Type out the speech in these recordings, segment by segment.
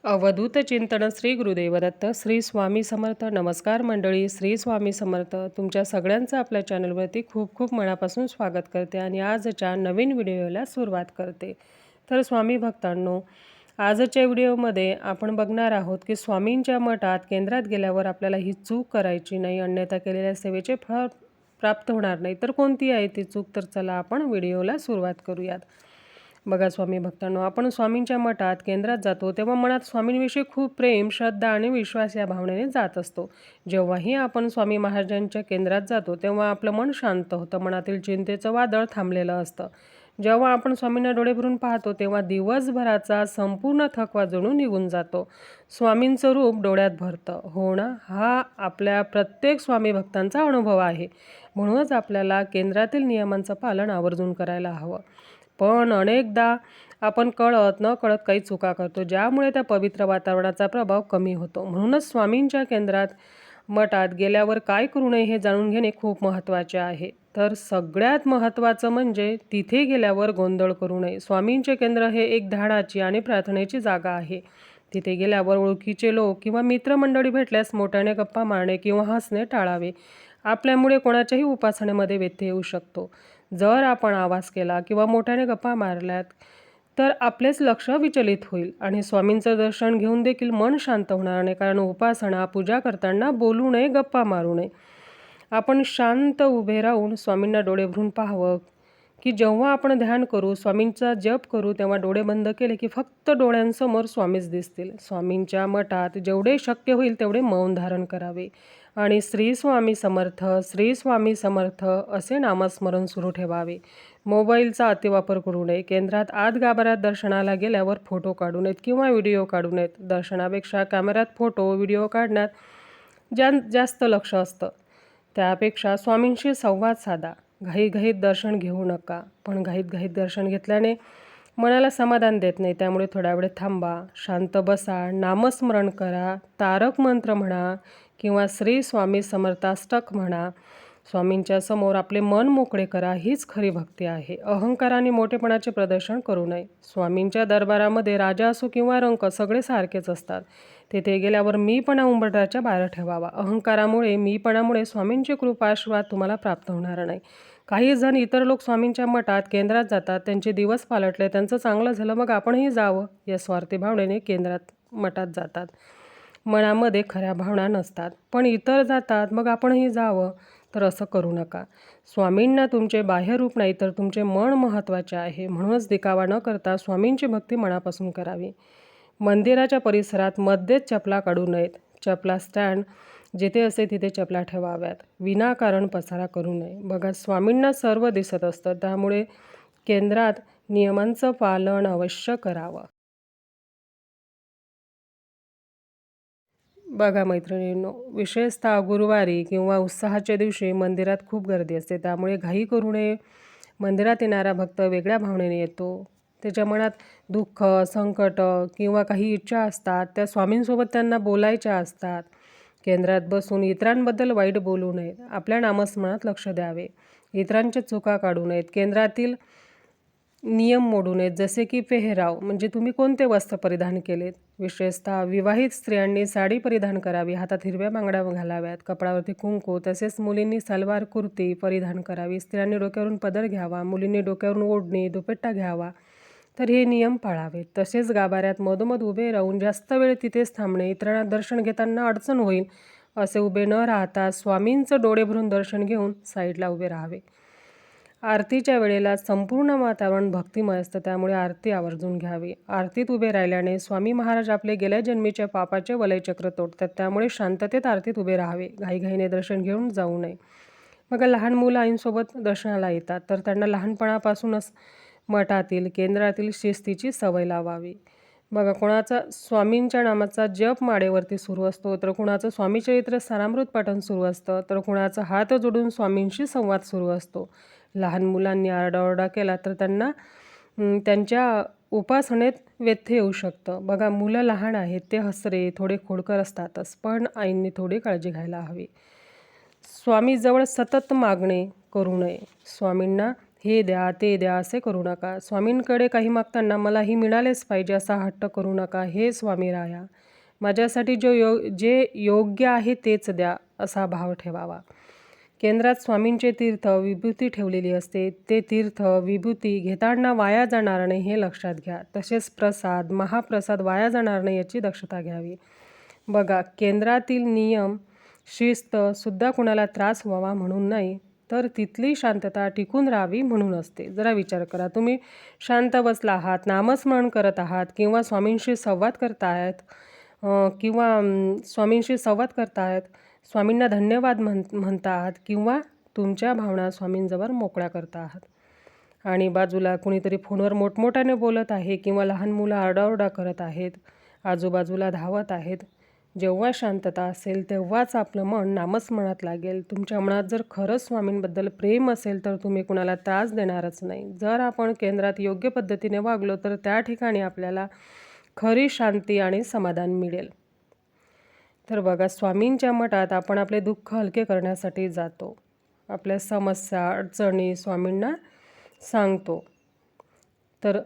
अवधूत चिंतन श्री गुरुदेव दत्त श्री स्वामी समर्थ. नमस्कार मंडळी, श्री स्वामी समर्थ. तुमच्या सगळ्यांचं आपल्या चॅनलवरती खूप खूप मनापासून स्वागत करते आणि आजच्या नवीन व्हिडिओला सुरुवात करते. तर स्वामी भक्तांनो, आजच्या व्हिडिओमध्ये आपण बघणार आहोत की स्वामींच्या मठात केंद्रात गेल्यावर आपल्याला ही चूक करायची नाही, अन्यथा केलेल्या सेवेचे फळ प्राप्त होणार नाही. तर कोणती आहे ती चूक? तर चला आपण व्हिडिओला सुरुवात करूयात. बघा स्वामी भक्तांनो, आपण स्वामींच्या मठात केंद्रात जातो तेव्हा मनात स्वामींविषयी खूप प्रेम, श्रद्धा आणि विश्वास या भावनेने जात असतो. जेव्हाही आपण स्वामी महाराजांच्या केंद्रात जातो तेव्हा आपलं मन शांत होतं, मनातील चिंतेचं वादळ थांबलेलं असतं. जेव्हा आपण स्वामींना डोळे भरून पाहतो तेव्हा दिवसभराचा संपूर्ण थकवा जणू निघून जातो. स्वामींचं रूप डोळ्यात भरतं. हो ना, हा आपल्या प्रत्येक स्वामी भक्तांचा अनुभव आहे. म्हणूनच आपल्याला केंद्रातील नियमांचं पालन आवर्जून करायला हवं. पण अनेकदा आपण कळत नकळत काही चुका करतो, ज्यामुळे त्या पवित्र वातावरणाचा प्रभाव कमी होतो. म्हणूनच स्वामींच्या केंद्रात मठात गेल्यावर काय करू नये हे जाणून घेणे खूप महत्त्वाचे आहे. तर सगळ्यात महत्त्वाचं म्हणजे तिथे गेल्यावर गोंधळ करू नये. स्वामींचे केंद्र हे एक ध्यानाची आणि प्रार्थनेची जागा आहे. तिथे गेल्यावर ओळखीचे लोक किंवा मित्रमंडळी भेटल्यास मोठ्याने गप्पा मारणे किंवा हसणे टाळावे. आपल्यामुळे कोणाच्याही उपासनेमध्ये व्यत्यय येऊ शकतो. जर आपण आवाज केला किंवा मोठ्याने गप्पा मारल्यात तर आपलेच लक्ष विचलित होईल आणि स्वामींचं दर्शन घेऊन देखील मन शांत होणार नाही. कारण उपासना, पूजा करताना बोलू नये, गप्पा मारू नये. आपण शांत उभे राहून स्वामींना डोळे भरून पाहावं की जेव्हा आपण ध्यान करू, स्वामींचा जप करू, तेव्हा डोळे बंद केले की फक्त डोळ्यांसमोर स्वामीच दिसतील. स्वामींच्या मठात जेवढे शक्य होईल तेवढे मौन धारण करावे आणि श्री स्वामी समर्थ, श्री स्वामी समर्थ असे नामस्मरण सुरू ठेवावे. मोबाईलचा अतिवापर करू नये. केंद्रात आत गाभाऱ्यात दर्शनाला गेल्यावर फोटो काढू नयेत किंवा व्हिडिओ काढू नयेत. दर्शनापेक्षा कॅमेऱ्यात फोटो, व्हिडिओ काढण्यात जास्त लक्ष असतं. त्यापेक्षा स्वामींशी संवाद साधा. घाईघाईत दर्शन घेऊ नका. पण घाईत दर्शन घेतल्याने मनाला समाधान देत नाही. त्यामुळे थोडा वेळ थांबा, शांत बसा, नामस्मरण करा, तारक मंत्र म्हणा किंवा श्री स्वामी समर्थाष्टक म्हणा. स्वामींच्या समोर आपले मन मोकळे करा. हीच खरी भक्ती आहे. अहंकार आणि मोठेपणाचे प्रदर्शन करू नये. स्वामींच्या दरबारामध्ये राजा असो किंवा रंक सगळे सारखेच असतात. तेथे गेल्यावर मीपणा उंबरठ्याच्या बाहेर ठेवावा. अहंकारामुळे, मीपणामुळे स्वामींची कृपा, आशीर्वाद तुम्हाला प्राप्त होणार नाही. काही जण इतर लोक स्वामींच्या मठात केंद्रात जातात, त्यांचे दिवस पालटले, त्यांचं चांगलं झालं, मग आपणही जावं या स्वार्थी भावनेने केंद्रात मठात जातात. मनामध्ये खऱ्या भावना नसतात, पण इतर जातात मग आपणही जावं. तर असं करू नका. स्वामींना तुमचे बाह्य रूप नाही तर तुमचे मन महत्त्वाचे आहे. म्हणूनच दिखावा न करता स्वामींची भक्ती मनापासून करावी. मंदिराच्या परिसरात मध्येच चपला काढू नयेत. चपला स्टँड जिथे असे तिथे चपला ठेवाव्यात. विनाकारण पसारा करू नये. बघा, स्वामींना सर्व दिसत असतं, त्यामुळे केंद्रात नियमांचं पालन अवश्य करावं. बघा मैत्रिणींनो, विशेषतः गुरुवारी किंवा उत्साहाच्या दिवशी मंदिरात खूप गर्दी असते, त्यामुळे घाई करू नये. मंदिरात येणारा भक्त वेगळ्या भावनेने येतो. त्याच्या मनात दुःख, संकट किंवा काही इच्छा असतात, त्या स्वामींसोबत त्यांना बोलायच्या असतात. केंद्रात बसून इतरांबद्दल वाईट बोलू नये. आपल्या नामस्मरणात लक्ष द्यावे. इतरांच्या चुका काढू नयेत. केंद्रातील नियम मोडू नयेत, जसे की पेहराव म्हणजे तुम्ही कोणते वस्त्र परिधान केलेत. विशेषतः विवाहित स्त्रियांनी साडी परिधान करावी, हातात हिरव्या बांगड्या घालाव्यात, कपडावरती कुंकू. तसेच मुलींनी सलवार कुर्ती परिधान करावी. स्त्रियांनी डोक्यावरून पदर घ्यावा, मुलींनी डोक्यावरून ओढणी, दुपट्टा घ्यावा. तर हे नियम पाळावेत. तसेच गाभाऱ्यात मधोमध उभे राहून जास्त वेळ तिथेच थांबणे, इतरांना दर्शन घेताना अडचण होईल असे उभे न राहता स्वामींचं डोळे भरून दर्शन घेऊन साईडला उभे राहावे. आरतीच्या वेळेला संपूर्ण वातावरण भक्तिमय असतं, त्यामुळे आरती आवर्जून घ्यावी. आरतीत उभे राहिल्याने स्वामी महाराज आपले गेल्या जन्मीच्या पापाचे वलयचक्र तोडतात, त्यामुळे शांततेत आरतीत उभे राहावे. घाईघाईने दर्शन घेऊन जाऊ नये. मग लहान मुलं आईंसोबत दर्शनाला येतात, तर त्यांना लहानपणापासूनच मठातील, केंद्रातील शिस्तीची सवय लावावी. बघा, कोणाचा स्वामींच्या नामाचा जप माळेवरती सुरू असतो, तर कुणाचं स्वामीचरित्र सारामृत पाठन सुरू असतं, तर कुणाचा हात जोडून स्वामींशी संवाद सुरू असतो. लहान मुलांनी आरडाओरडा केला तर त्यांना त्यांच्या उपासनेत व्यत्यय येऊ शकतं. बघा, मुलं लहान आहेत, ते हसरे, थोडे खोडकर असतातच, पण आईंनी थोडी काळजी घ्यायला हवी. स्वामीजवळ सतत मागणे करू नये. स्वामींना हे द्या ते द्या असे करू नका. स्वामींकडे काही मागताना मला ही मिळालेच पाहिजे असा हट्ट करू नका. हे स्वामी राया, माझ्यासाठी जे योग्य आहे तेच द्या असा भाव ठेवावा. केंद्रात स्वामींचे तीर्थ विभूती ठेवलेली असते. ते तीर्थ विभूती घेताना वाया जाणार नाही हे लक्षात घ्या. तसेच प्रसाद महाप्रसाद वाया जाणार नाही याची दक्षता घ्यावी. बघा, केंद्रातील नियम शिस्त सुद्धा कुणाला त्रास व्हावा म्हणून नाही, तर तिथली शांतता टिकून राहावी म्हणून असते. जरा विचार करा, तुम्ही शांत बसला आहात, नामस्मरण करत आहात किंवा स्वामींशी संवाद करतायत स्वामींना धन्यवाद म्हणता आहात किंवा तुमच्या भावना स्वामींजवळ मोकळ्या करता आहात, आणि बाजूला कुणीतरी फोनवर मोठमोठ्याने बोलत आहे किंवा लहान मुलं आरडाओरडा करत आहेत, आजूबाजूला धावत आहेत. जेव्हा शांतता असेल तेव्हाच आपलं मन नामस्मरणात लागेल. तुमच्या मनात जर खरंच स्वामींबद्दल प्रेम असेल तर तुम्ही कुणाला त्रास देणारच नाही. जर आपण केंद्रात योग्य पद्धतीने वागलो तर त्या ठिकाणी आपल्याला खरी शांती आणि समाधान मिळेल. तर बघा, स्वामींच्या मठात आपण आपले दुःख हलके करण्यासाठी जातो. आपल्या समस्या अडचणी स्वामींना सांगतो. तर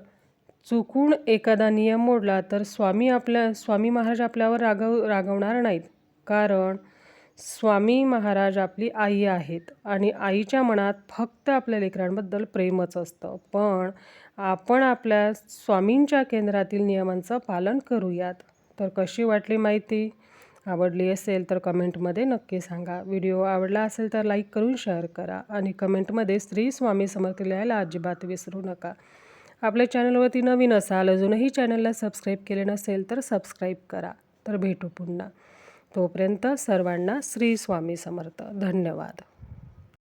चुकून एखादा नियम मोडला तर स्वामी महाराज आपल्यावर रागवणार नाहीत, कारण स्वामी महाराज आपली आई आहेत आणि आईच्या मनात फक्त आपल्या लेकरांबद्दल प्रेमच असतं. पण आपण आपल्या स्वामींच्या केंद्रातील नियमांचं पालन करूयात. तर कशी वाटली माहिती? आवडली असेल तर कमेंटमध्ये नक्की सांगा. व्हिडिओ आवडला असेल तर लाईक करून शेअर करा आणि कमेंटमध्ये श्री स्वामी समर्थ लिहायला अजिबात विसरू नका. आपल्या चॅनलवरती नवीन असाल, अजूनही चॅनलला सबस्क्राईब केले नसेल तर सबस्क्राईब करा. तर भेटू पुन्हा. तोपर्यंत सर्वांना श्री स्वामी समर्थ. धन्यवाद.